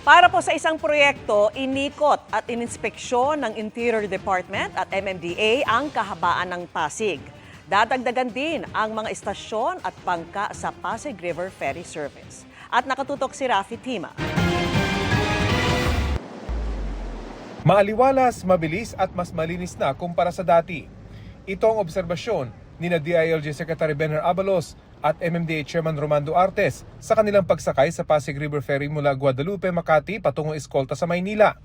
Para po sa isang proyekto, inikot at ininspeksyon ng Interior Department at MMDA ang kahabaan ng Pasig. Dadagdagan din ang mga istasyon at bangka sa Pasig River Ferry Service. At nakatutok si Rafi Tima. Maaliwalas, mabilis at mas malinis na kumpara sa dati. Ito ang obserbasyon ni DILG Secretary Benher Abalos at MMDA Chairman Romando Artes sa kanilang pagsakay sa Pasig River Ferry mula Guadalupe, Makati patungong Escolta sa Maynila.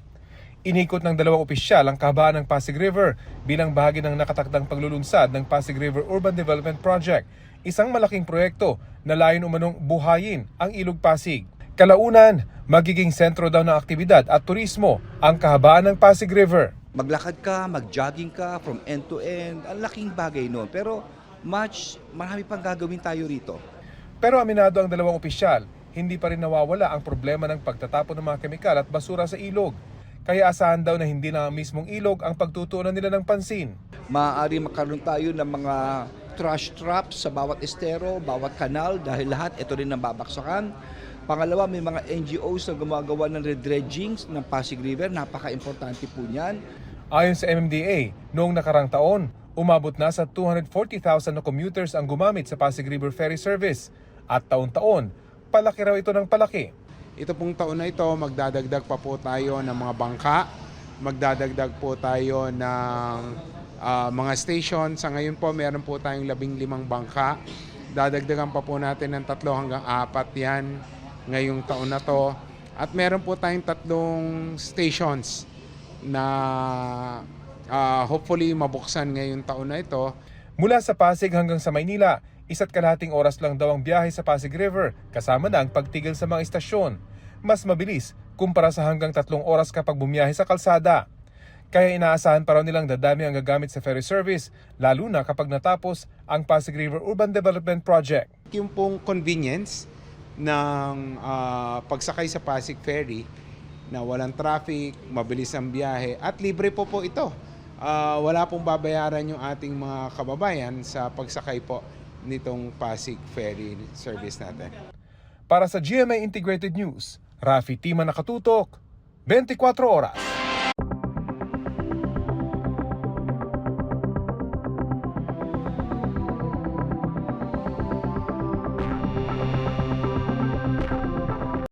Inikot ng dalawang opisyal ang kahabaan ng Pasig River bilang bahagi ng nakatakdang paglulunsad ng Pasig River Urban Development Project, isang malaking proyekto na layon umanong buhayin ang Ilog Pasig. Kalaunan, magiging sentro daw ng aktibidad at turismo ang kahabaan ng Pasig River. Maglakad ka, mag-jogging ka from end to end, ang laking bagay noon. Pero marami pang gagawin tayo rito. Pero aminado ang dalawang opisyal, hindi pa rin nawawala ang problema ng pagtatapon ng mga kemikal at basura sa ilog. Kaya asahan daw na hindi na mismong ilog ang pagtutuunan nila ng pansin. Maaari makaroon tayo ng mga trash traps sa bawat estero, bawat kanal, dahil lahat ito rin ang babaksakan. Pangalawa, may mga NGOs na gumagawa ng redredging ng Pasig River. Napaka-importante po niyan. Ayon sa MMDA, noong nakarang taon, umabot na sa 240,000 na commuters ang gumamit sa Pasig River Ferry Service. At taon-taon, palaki raw ito ng palaki. Ito pong taon na ito, magdadagdag pa po tayo ng mga bangka. Magdadagdag po tayo ng mga station. Sa ngayon po, meron po tayong 15 bangka. Dadagdagan pa po natin ng 3 hanggang 4 yan ngayong taon na to. At meron po tayong 3 stations na hopefully mabuksan ngayong taon na ito. Mula sa Pasig hanggang sa Maynila, 1.5 oras lang daw ang biyahe sa Pasig River, kasama na ang pagtigil sa mga istasyon. Mas mabilis kumpara sa hanggang 3 oras kapag bumiyahe sa kalsada. Kaya inaasahan pa raw nilang dadami ang gagamit sa ferry service, lalo na kapag natapos ang Pasig River Urban Development Project. Yung pong convenience ng pagsakay sa Pasig Ferry na walang traffic, mabilis ang biyahe at libre po ito. Wala pong babayaran yung ating mga kababayan sa pagsakay po nitong Pasig Ferry service natin. Para sa GMA Integrated News, Rafi Tima, nakatutok, 24 oras.